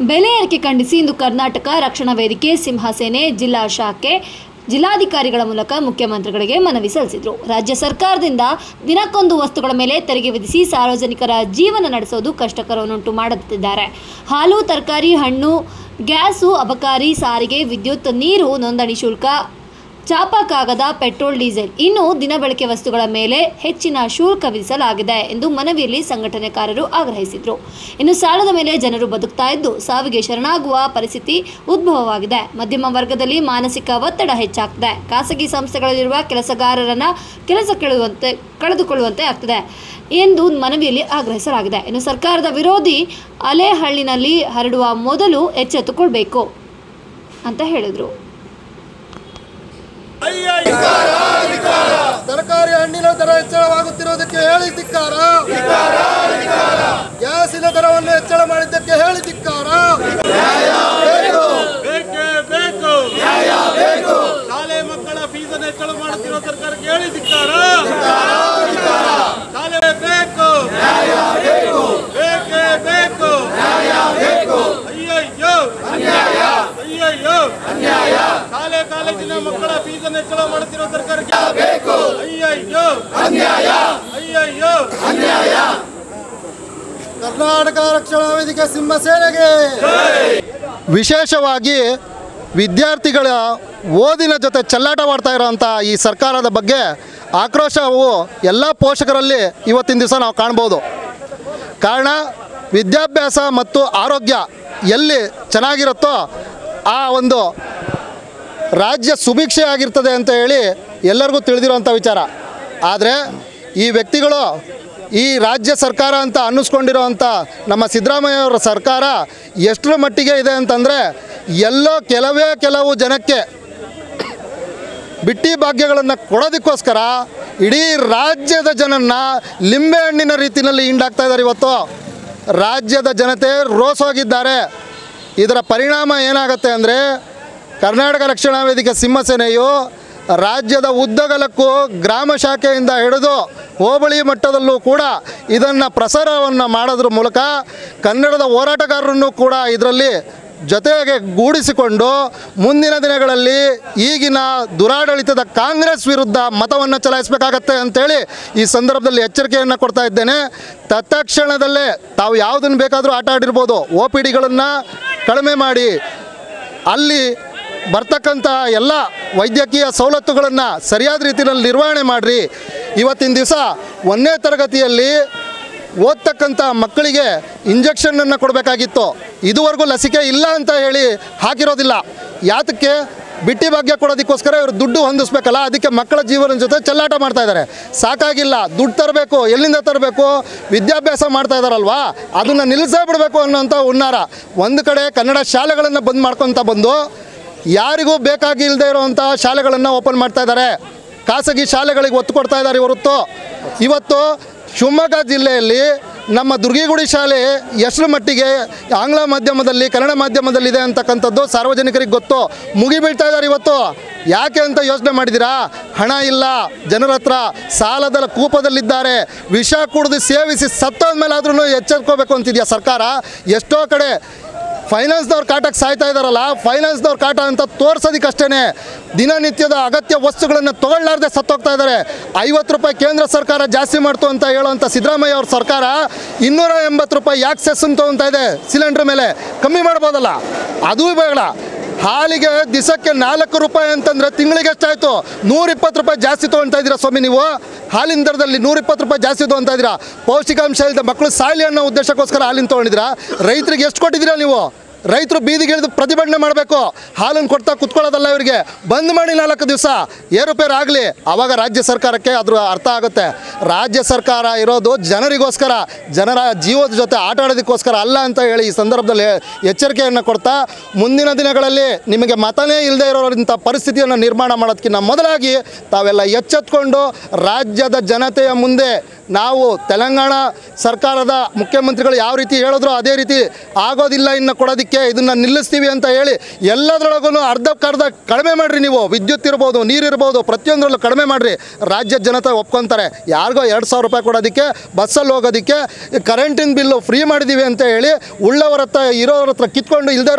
ಬೆಲೆ ಏರಿಕೆ ಖಂಡಿಸಿ ಇಂದು ಕರ್ನಾಟಕ ರಕ್ಷಣಾ ವೇದಿಕೆ ಸಿಂಹಸೇನೆ ಜಿಲ್ಲಾ ಶಾಖೆ ಜಿಲ್ಲಾಧಿಕಾರಿಗಳ ಮೂಲಕ ಮುಖ್ಯಮಂತ್ರಿಗಳಿಗೆ ಮನವಿ ಸಲ್ಲಿಸಿದರು. ರಾಜ್ಯ ಸರ್ಕಾರದಿಂದ ದಿನಕ್ಕೊಂದು ವಸ್ತುಗಳ ಮೇಲೆ ತೆರಿಗೆ ವಿಧಿಸಿ ಸಾರ್ವಜನಿಕರ ಜೀವನ ನಡೆಸೋದು ಕಷ್ಟಕರವನ್ನುಂಟು ಮಾಡುತ್ತಿದ್ದಾರೆ. ಹಾಲು, ತರಕಾರಿ, ಹಣ್ಣು, ಗ್ಯಾಸು, ಅಬಕಾರಿ, ಸಾರಿಗೆ, ವಿದ್ಯುತ್, ನೀರು, ನೋಂದಣಿ ಶುಲ್ಕ, ಚಾಪ ಕಾಗದ, ಪೆಟ್ರೋಲ್, ಡೀಸೆಲ್ ಇನ್ನು ದಿನಬಳಕೆ ವಸ್ತುಗಳ ಮೇಲೆ ಹೆಚ್ಚಿನ ಶುಲ್ಕ ವಿಧಿಸಲಾಗಿದೆ ಎಂದು ಮನವಿಯಲ್ಲಿ ಸಂಘಟನೆಕಾರರು ಆಗ್ರಹಿಸಿದರು. ಇನ್ನು ಸಾಲದ ಮೇಲೆ ಜನರು ಬದುಕ್ತಾ ಇದ್ದು ಸಾವಿಗೆ ಶರಣಾಗುವ ಪರಿಸ್ಥಿತಿ ಉದ್ಭವವಾಗಿದೆ. ಮಧ್ಯಮ ವರ್ಗದಲ್ಲಿ ಮಾನಸಿಕ ಒತ್ತಡ ಹೆಚ್ಚಾಗ್ತಿದೆ. ಖಾಸಗಿ ಸಂಸ್ಥೆಗಳಲ್ಲಿರುವ ಕೆಲಸಗಾರರನ್ನ ಕೆಲಸ ಕಳೆದುಕೊಳ್ಳುವಂತೆ ಆಗ್ತದೆ ಎಂದು ಮನವಿಯಲ್ಲಿ ಆಗ್ರಹಿಸಲಾಗಿದೆ. ಇನ್ನು ಸರ್ಕಾರದ ವಿರೋಧಿ ಅಲೆ ಹಳ್ಳಿನಲ್ಲಿ ಹರಡುವ ಮೊದಲು ಎಚ್ಚೆತ್ತುಕೊಳ್ಬೇಕು ಅಂತ ಹೇಳಿದರು. ತರಕಾರಿ ಹಣ್ಣಿನ ದರ ಹೆಚ್ಚಳವಾಗುತ್ತಿರುವುದಕ್ಕೆ ಹೇಳಿ ಧಿಕ್ಕಾರ. ಗ್ಯಾಸಿನ ದರವನ್ನು ಹೆಚ್ಚಳ ಮಾಡಿದ್ದಕ್ಕೆ ಹೇಳಿ ಧಿಕ್ಕಾರ. ಶಾಲೆ ಮಕ್ಕಳ ಫೀಸನ್ನು ಹೆಚ್ಚಳ ಮಾಡುತ್ತಿರುವ ಸರ್ಕಾರಕ್ಕೆ ಹೇಳಿ ಧಿಕ್ಕಾರ. ಶಾಲೆ ಬೇಕು, ಬೇಕೇ ಬೇಕು. ಅಯ್ಯಯ್ಯೋ ಅಯ್ಯಯ್ಯೋ, ಶಾಲೆ ಕಾಲೇಜಿನ ಮಕ್ಕಳ ಫೀಸನ್ನು ಹೆಚ್ಚಳ ಮಾಡುತ್ತಿರುವ ಸರ್ಕಾರಕ್ಕೆ ಅಯ್ಯಯ್ಯೋ ಅಯ್ಯಯ್ಯೋ. ಕರ್ನಾಟಕ ರಕ್ಷಣಾ ವೇದಿಕೆ ಸಿಂಹಸೇನೆಗೆ. ವಿಶೇಷವಾಗಿ ವಿದ್ಯಾರ್ಥಿಗಳ ಓದಿನ ಜೊತೆ ಚೆಲ್ಲಾಟವಾಡ್ತಾ ಇರೋಂಥ ಈ ಸರ್ಕಾರದ ಬಗ್ಗೆ ಆಕ್ರೋಶವು ಎಲ್ಲ ಪೋಷಕರಲ್ಲಿ ಇವತ್ತಿನ ದಿವಸ ನಾವು ಕಾಣ್ಬೋದು. ಕಾರಣ ವಿದ್ಯಾಭ್ಯಾಸ ಮತ್ತು ಆರೋಗ್ಯ ಎಲ್ಲಿ ಚೆನ್ನಾಗಿರುತ್ತೋ ಆ ಒಂದು ರಾಜ್ಯ ಸುಭಿಕ್ಷೆ ಆಗಿರ್ತದೆ ಅಂತ ಹೇಳಿ ಎಲ್ಲರಿಗೂ ತಿಳಿದಿರೋಂಥ ವಿಚಾರ. ಆದರೆ ಈ ವ್ಯಕ್ತಿಗಳು ಈ ರಾಜ್ಯ ಸರ್ಕಾರ ಅಂತ ಅನ್ನಿಸ್ಕೊಂಡಿರೋವಂಥ ನಮ್ಮ ಸಿದ್ದರಾಮಯ್ಯವರ ಸರ್ಕಾರ ಎಷ್ಟರ ಮಟ್ಟಿಗೆ ಇದೆ ಅಂತಂದರೆ ಎಲ್ಲೋ ಕೆಲವು ಜನಕ್ಕೆ ಬಿಟ್ಟಿ ಭಾಗ್ಯಗಳನ್ನು ಕೊಡೋದಕ್ಕೋಸ್ಕರ ಇಡೀ ರಾಜ್ಯದ ಜನನ್ನ ಲಿಂಬೆಹಣ್ಣಿನ ರೀತಿಯಲ್ಲಿ ಹಿಂಡಾಕ್ತಾ ಇದ್ದಾರೆ. ಇವತ್ತು ರಾಜ್ಯದ ಜನತೆ ರೋಸೋಗಿದ್ದಾರೆ. ಇದರ ಪರಿಣಾಮ ಏನಾಗುತ್ತೆ ಅಂದರೆ ಕರ್ನಾಟಕ ರಕ್ಷಣಾ ವೇದಿಕೆ ಸಿಂಹಸೇನೆಯು ರಾಜ್ಯದ ಉದ್ದಗಲಕ್ಕೂ ಗ್ರಾಮ ಶಾಖೆಯಿಂದ ಹಿಡಿದು ಹೋಬಳಿ ಮಟ್ಟದಲ್ಲೂ ಕೂಡ ಇದನ್ನು ಪ್ರಸಾರವನ್ನು ಮಾಡೋದ್ರ ಮೂಲಕ ಕನ್ನಡದ ಹೋರಾಟಗಾರರನ್ನು ಕೂಡ ಇದರಲ್ಲಿ ಜೊತೆಗೆ ಗೂಡಿಸಿಕೊಂಡು ಮುಂದಿನ ದಿನಗಳಲ್ಲಿ ಈಗಿನ ದುರಾಡಳಿತದ ಕಾಂಗ್ರೆಸ್ ವಿರುದ್ಧ ಮತವನ್ನು ಚಲಾಯಿಸಬೇಕಾಗತ್ತೆ ಅಂತೇಳಿ ಈ ಸಂದರ್ಭದಲ್ಲಿ ಎಚ್ಚರಿಕೆಯನ್ನು ಕೊಡ್ತಾ ಇದ್ದೇನೆ. ತತ್ಕ್ಷಣದಲ್ಲೇ ತಾವು ಯಾವುದನ್ನು ಬೇಕಾದರೂ ಆಟ ಆಡಿರ್ಬೋದು, OPDಗಳನ್ನು ಕಡಿಮೆ ಮಾಡಿ ಅಲ್ಲಿ ಬರ್ತಕ್ಕಂಥ ಎಲ್ಲ ವೈದ್ಯಕೀಯ ಸವಲತ್ತುಗಳನ್ನು ಸರಿಯಾದ ರೀತಿಯಲ್ಲಿ ನಿರ್ವಹಣೆ ಮಾಡಿರಿ. ಇವತ್ತಿನ ದಿವಸ 1ನೇ ತರಗತಿಯಲ್ಲಿ ಓದ್ತಕ್ಕಂಥ ಮಕ್ಕಳಿಗೆ ಇಂಜೆಕ್ಷನನ್ನು ಕೊಡಬೇಕಾಗಿತ್ತು. ಇದುವರೆಗೂ ಲಸಿಕೆ ಇಲ್ಲ ಅಂತ ಹೇಳಿ ಹಾಕಿರೋದಿಲ್ಲ. ಯಾತಕ್ಕೆ? ಬಿಟ್ಟಿ ಭಾಗ್ಯ ಕೊಡೋದಕ್ಕೋಸ್ಕರ ಇವರು ದುಡ್ಡು ಹೊಂದಿಸ್ಬೇಕಲ್ಲ, ಅದಕ್ಕೆ ಮಕ್ಕಳ ಜೀವನದ ಜೊತೆ ಚೆಲ್ಲಾಟ ಮಾಡ್ತಾ ಇದ್ದಾರೆ. ಸಾಕಾಗಿಲ್ಲ, ದುಡ್ಡು ತರಬೇಕು, ಎಲ್ಲಿಂದ ತರಬೇಕು? ವಿದ್ಯಾಭ್ಯಾಸ ಮಾಡ್ತಾ ಇದ್ದಾರಲ್ವಾ, ಅದನ್ನು ನಿಲ್ಲಿಸೇ ಬಿಡಬೇಕು ಅನ್ನೋಂಥ ಹುನ್ನಾರ. ಒಂದು ಕಡೆ ಕನ್ನಡ ಶಾಲೆಗಳನ್ನು ಬಂದ್ ಮಾಡ್ಕೊತ ಬಂದು ಯಾರಿಗೂ ಬೇಕಾಗಿಲ್ಲದೆ ಇರೋವಂಥ ಶಾಲೆಗಳನ್ನು ಓಪನ್ ಮಾಡ್ತಾ ಇದ್ದಾರೆ. ಖಾಸಗಿ ಶಾಲೆಗಳಿಗೆ ಒತ್ತು ಕೊಡ್ತಾ ಇದ್ದಾರೆ ಹೊರತು. ಇವತ್ತು ಶಿವಮೊಗ್ಗ ಜಿಲ್ಲೆಯಲ್ಲಿ ನಮ್ಮ ದುರ್ಗಿಗುಡಿ ಶಾಲೆ ಎಷ್ಟರ ಮಟ್ಟಿಗೆ ಆಂಗ್ಲ ಮಾಧ್ಯಮದಲ್ಲಿ ಕನ್ನಡ ಮಾಧ್ಯಮದಲ್ಲಿದೆ ಅಂತಕ್ಕಂಥದ್ದು ಸಾರ್ವಜನಿಕರಿಗೆ ಗೊತ್ತು. ಮುಗಿಬೀಳ್ತಾ ಇದ್ದಾರೆ ಇವತ್ತು. ಯಾಕೆ ಅಂತ ಯೋಚನೆ ಮಾಡಿದ್ದೀರಾ? ಹಣ ಇಲ್ಲ ಜನರ ಹತ್ರ, ಸಾಲದ ಕೂಪದಲ್ಲಿದ್ದಾರೆ. ವಿಷ ಕುಡಿದು ಸೇವಿಸಿ ಸತ್ತೋದ ಮೇಲೆ ಆದ್ರೂ ಎಚ್ಚೆತ್ಕೋಬೇಕು ಅಂತಿದೆಯಾ ಸರ್ಕಾರ? ಎಷ್ಟೋ ಕಡೆ ಫೈನಾನ್ಸ್ದವ್ರ ಕಾಟಕ್ಕೆ ಸಾಯ್ತಾ ಇದ್ದಾರಲ್ಲ, ಫೈನಾನ್ಸ್ದವ್ರ ಕಾಟ ಅಂತ ತೋರ್ಸೋದಕ್ಕಷ್ಟೇ ದಿನನಿತ್ಯದ ಅಗತ್ಯ ವಸ್ತುಗಳನ್ನು ತೊಗೊಳ್ಳಾರ್ದೆ ಸತ್ತೋಗ್ತಾ ಇದ್ದಾರೆ. 50 ರೂಪಾಯಿ ಕೇಂದ್ರ ಸರ್ಕಾರ ಜಾಸ್ತಿ ಮಾಡ್ತು ಅಂತ ಹೇಳುವಂಥ ಸಿದ್ದರಾಮಯ್ಯ ಅವ್ರ ಸರ್ಕಾರ 280 ರೂಪಾಯಿ ಯಾಕೆ ಸೆಸ್ಸನ್ನು ತೊಗೊತಾ ಇದೆ ಸಿಲಿಂಡ್ರ್ ಮೇಲೆ? ಕಮ್ಮಿ ಮಾಡ್ಬೋದಲ್ಲ, ಅದೂ ಬೇಡ. ಹಾಲಿಗೆ ದಿವಸಕ್ಕೆ 4 ರೂಪಾಯಿ ಅಂತಂದರೆ ತಿಂಗಳಿಗೆ ಎಷ್ಟಾಯಿತು? 120 ರೂಪಾಯಿ ಜಾಸ್ತಿ ತೊಗೊಳ್ತಾ ಇದ್ದೀರಾ ಸ್ವಾಮಿ ನೀವು. ಹಾಲಿನ ದರದಲ್ಲಿ 120 ರೂಪಾಯಿ ಜಾಸ್ತಿ ತೊಗೊತಾ ಇದ್ದೀರಾ. ಪೌಷ್ಟಿಕಾಂಶ ಇಲ್ಲದೆ ಮಕ್ಕಳು ಸಾಯಲಿ ಅನ್ನೋ ಉದ್ದೇಶಕ್ಕೋಸ್ಕರ ಹಾಲಿನ ತೊಗೊಂಡಿದ್ದೀರಾ. ರೈತರಿಗೆ ಎಷ್ಟು ಕೊಟ್ಟಿದ್ದೀರಾ ನೀವು? ರೈತರು ಬೀದಿಗೆ ಇಳಿದು ಪ್ರತಿಭಟನೆ ಮಾಡಬೇಕು. ಹಾಲನ್ನು ಕೊಡ್ತಾ ಕುತ್ಕೊಳ್ಳೋದಲ್ಲ, ಇವರಿಗೆ ಬಂದ್ ಮಾಡಿ 4 ದಿವಸ ಏರುಪೇರು ಆಗಲಿ, ಆವಾಗ ರಾಜ್ಯ ಸರ್ಕಾರಕ್ಕೆ ಅದ್ರ ಅರ್ಥ ಆಗುತ್ತೆ. ರಾಜ್ಯ ಸರ್ಕಾರ ಇರೋದು ಜನರಿಗೋಸ್ಕರ, ಜನರ ಜೀವದ ಜೊತೆ ಆಟ ಆಡೋದಕ್ಕೋಸ್ಕರ ಅಲ್ಲ ಅಂತ ಹೇಳಿ ಈ ಸಂದರ್ಭದಲ್ಲಿ ಎಚ್ಚರಿಕೆಯನ್ನು ಕೊಡ್ತಾ, ಮುಂದಿನ ದಿನಗಳಲ್ಲಿ ನಿಮಗೆ ಮತನೇ ಇಲ್ಲದೆ ಇರೋಂಥ ಪರಿಸ್ಥಿತಿಯನ್ನು ನಿರ್ಮಾಣ ಮಾಡೋದಕ್ಕಿಂತ ಮೊದಲಾಗಿ ತಾವೆಲ್ಲ ಎಚ್ಚೆತ್ಕೊಂಡು ರಾಜ್ಯದ ಜನತೆಯ ಮುಂದೆ ನಾವು ತೆಲಂಗಾಣ ಸರ್ಕಾರದ ಮುಖ್ಯಮಂತ್ರಿಗಳು ಯಾವ ರೀತಿ ಹೇಳಿದ್ರು ಅದೇ ರೀತಿ ಆಗೋದಿಲ್ಲ ಇನ್ನು ಕೊಡೋದಕ್ಕೆ ಮಾಡೋದಕ್ಕೆ ಇದನ್ನು ನಿಲ್ಲಿಸ್ತೀವಿ ಅಂತ ಹೇಳಿ ಎಲ್ಲದರೊಳಗೂ ಅರ್ಧಕ್ಕರ್ಧ ಕಡಿಮೆ ಮಾಡಿರಿ. ನೀವು ವಿದ್ಯುತ್ ಇರ್ಬೋದು, ನೀರಿರ್ಬೋದು, ಪ್ರತಿಯೊಂದರಲ್ಲೂ ಕಡಿಮೆ ಮಾಡಿರಿ. ರಾಜ್ಯದ ಜನತೆ ಒಪ್ಕೊತಾರೆ. ಯಾರಿಗೋ 2,000 ರೂಪಾಯಿ ಕೊಡೋದಕ್ಕೆ, ಬಸ್ಸಲ್ಲಿ ಹೋಗೋದಕ್ಕೆ, ಕರೆಂಟಿನ ಬಿಲ್ಲು ಫ್ರೀ ಮಾಡಿದ್ದೀವಿ ಅಂತ ಹೇಳಿ ಉಳ್ಳವರ ಹತ್ರ ಇರೋರ ಹತ್ರ ಕಿತ್ಕೊಂಡು ಇಲ್ದೇ